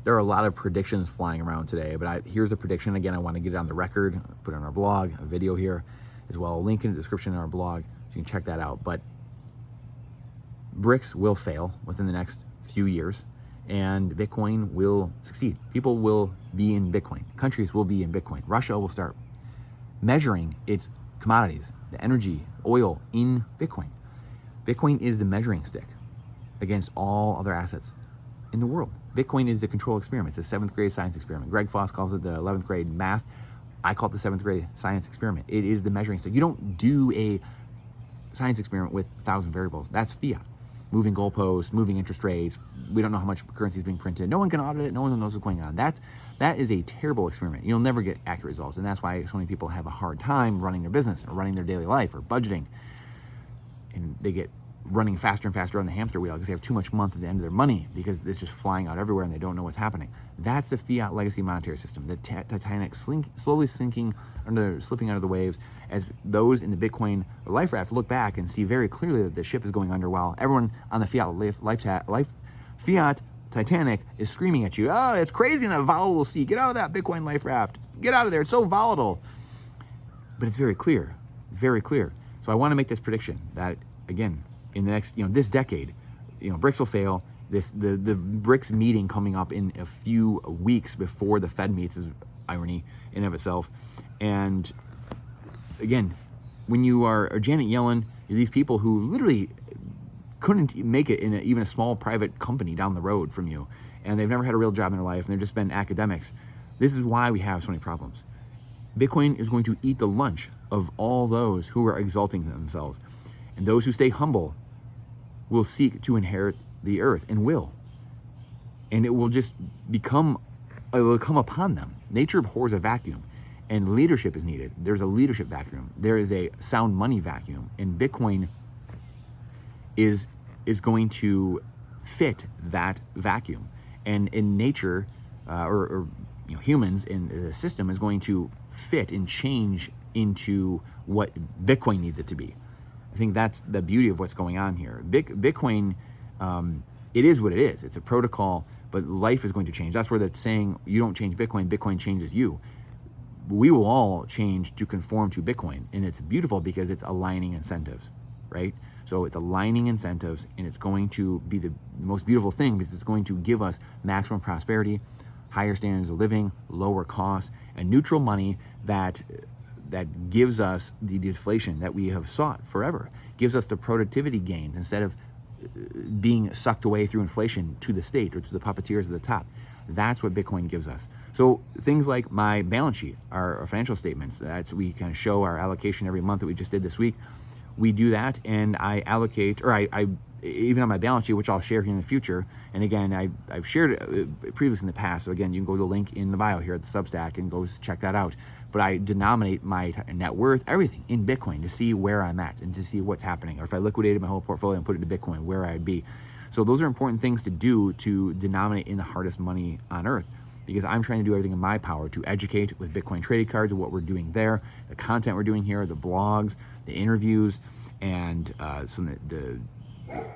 There are a lot of predictions flying around today, but here's a prediction. Again, I want to get it on the record, put it on our blog, a video here as well, a link in the description in our blog, so you can check that out. But BRICS will fail within the next few years, and Bitcoin will succeed. People will be in Bitcoin. Countries will be in Bitcoin. Russia will start measuring its commodities, the energy, oil, in Bitcoin. Bitcoin is the measuring stick against all other assets in the world. Bitcoin is the control experiment. It's the 7th grade science experiment. Greg Foss calls it the 11th grade math. I call it the 7th grade science experiment. It is the measuring stick. You don't do a science experiment with 1,000 variables. That's fiat. Moving goalposts, moving interest rates. We don't know how much currency is being printed. No one can audit it. No one knows what's going on. That is a terrible experiment. You'll never get accurate results. And that's why so many people have a hard time running their business or running their daily life or budgeting. And they get running faster and faster on the hamster wheel because they have too much month at the end of their money because it's just flying out everywhere and they don't know what's happening. That's the fiat legacy monetary system, the Titanic slowly slipping under the waves, as those in the Bitcoin life raft look back and see very clearly that the ship is going under while everyone on the fiat Titanic is screaming at you, oh, it's crazy in that volatile sea. Get out of that Bitcoin life raft. Get out of there. It's so volatile. But it's very clear, very clear. So I want to make this prediction that, again, in the next, this decade, BRICS will fail. The BRICS meeting coming up in a few weeks before the Fed meets is irony in and of itself. And again, when you are Janet Yellen, you're these people who literally couldn't make it in even a small private company down the road from you, and they've never had a real job in their life, and they've just been academics. This is why we have so many problems. Bitcoin is going to eat the lunch of all those who are exalting themselves, and those who stay humble will seek to inherit the earth and will. And it will just come upon them. Nature abhors a vacuum, and leadership is needed. There's a leadership vacuum. There is a sound money vacuum, and Bitcoin is going to fit that vacuum. And in nature, or humans in the system is going to fit and change into what Bitcoin needs it to be. I think that's the beauty of what's going on here. Bitcoin, it is what it is. It's a protocol, but life is going to change. That's where the saying, you don't change Bitcoin, Bitcoin changes you. We will all change to conform to Bitcoin. And it's beautiful because it's aligning incentives, right? So it's aligning incentives, and it's going to be the most beautiful thing because it's going to give us maximum prosperity, higher standards of living, lower costs, and neutral money that gives us the deflation that we have sought forever, gives us the productivity gains instead of being sucked away through inflation to the state or to the puppeteers at the top. That's what Bitcoin gives us. So things like my balance sheet, our financial statements, that's we kind of show our allocation every month that we just did this week. We do that, and I allocate, or I even on my balance sheet, which I'll share here in the future. And again, I've shared it previously in the past. So again, you can go to the link in the bio here at the Substack and go check that out. But I denominate my net worth, everything, in Bitcoin to see where I'm at and to see what's happening. Or if I liquidated my whole portfolio and put it into Bitcoin, where I'd be. So those are important things to do to denominate in the hardest money on earth, because I'm trying to do everything in my power to educate with Bitcoin trading cards, what we're doing there, the content we're doing here, the blogs, the interviews, and some of the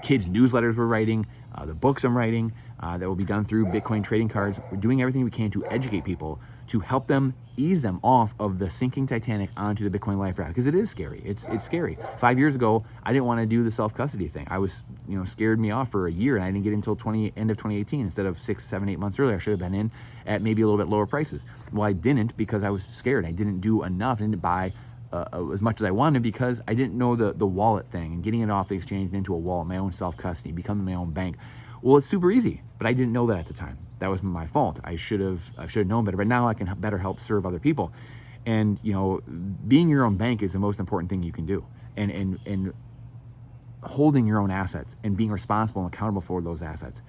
kids' newsletters we're writing, the books I'm writing that will be done through Bitcoin trading cards. We're doing everything we can to educate people, to help them ease them off of the sinking Titanic onto the Bitcoin life raft, because it is scary. It's scary. 5 years ago, I didn't want to do the self-custody thing. I was, scared me off for a year, and I didn't get in until end of 2018 instead of 6, 7, 8 months earlier. I should have been in at maybe a little bit lower prices. Well, I didn't because I was scared. I didn't do enough. I didn't buy as much as I wanted because I didn't know the wallet thing and getting it off the exchange and into a wallet, my own self-custody, becoming my own bank. Well, it's super easy, but I didn't know that at the time. That was my fault. I should have known better, but now I can better help serve other people. And, being your own bank is the most important thing you can do. And holding your own assets and being responsible and accountable for those assets.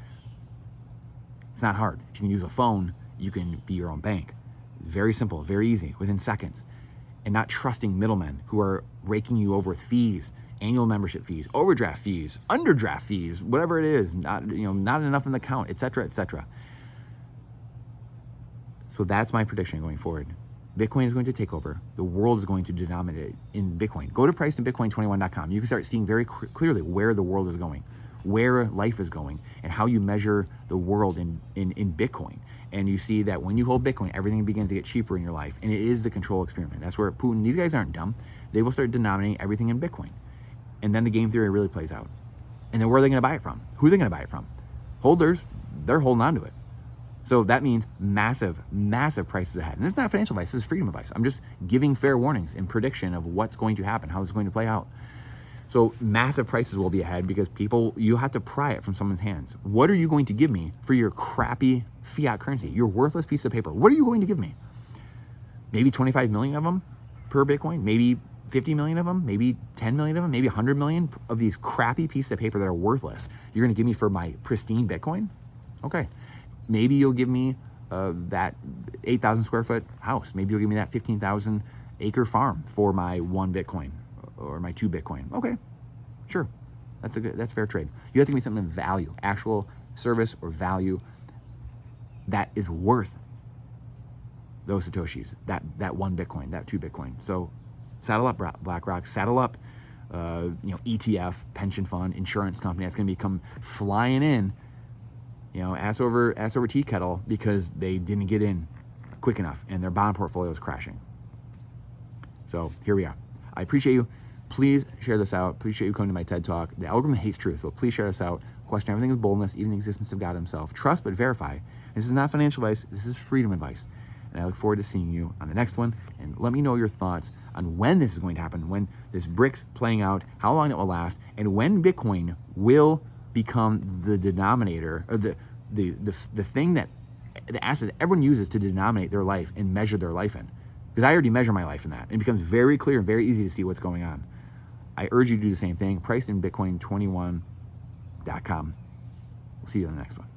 It's not hard. If you can use a phone, you can be your own bank. Very simple, very easy, within seconds. And not trusting middlemen who are raking you over with fees, annual membership fees, overdraft fees, underdraft fees, whatever it is, not enough in the account, et cetera, et cetera. So that's my prediction going forward. Bitcoin is going to take over. The world is going to denominate in Bitcoin. Go to priceinbitcoin21.com. You can start seeing very clearly where the world is going. where life is going and how you measure the world in Bitcoin. And you see that when you hold Bitcoin, everything begins to get cheaper in your life. And it is the control experiment. That's where Putin, these guys aren't dumb. They will start denominating everything in Bitcoin. And then the game theory really plays out. And then where are they going to buy it from? Who are they going to buy it from? Holders, they're holding on to it. So that means massive, massive prices ahead. And this is not financial advice, this is freedom advice. I'm just giving fair warnings in prediction of what's going to happen, how it's going to play out. So massive prices will be ahead because people, you have to pry it from someone's hands. What are you going to give me for your crappy fiat currency, your worthless piece of paper? What are you going to give me? Maybe 25 million of them per Bitcoin, maybe 50 million of them, maybe 10 million of them, maybe 100 million of these crappy pieces of paper that are worthless. You're going to give me for my pristine Bitcoin? Okay. Maybe you'll give me that 8,000 square foot house. Maybe you'll give me that 15,000 acre farm for my 1 Bitcoin or my 2 Bitcoin. Okay, sure. That's fair trade. You have to give me something of value, actual service or value that is worth those Satoshis, that 1 Bitcoin, that 2 Bitcoin. So saddle up, BlackRock, saddle up, ETF, pension fund, insurance company that's going to come flying in, ass over tea kettle because they didn't get in quick enough and their bond portfolio is crashing. So here we are. I appreciate you. Please share this out. Appreciate you coming to my TED Talk. The algorithm hates truth, so please share this out. Question everything with boldness, even the existence of God himself. Trust but verify. This is not financial advice. This is freedom advice. And I look forward to seeing you on the next one. And let me know your thoughts on when this is going to happen, when this BRICS playing out, how long it will last, and when Bitcoin will become the denominator, or the thing that, the asset that everyone uses to denominate their life and measure their life in. Because I already measure my life in that. It becomes very clear and very easy to see what's going on. I urge you to do the same thing. Priced in Bitcoin21.com. We'll see you in the next one.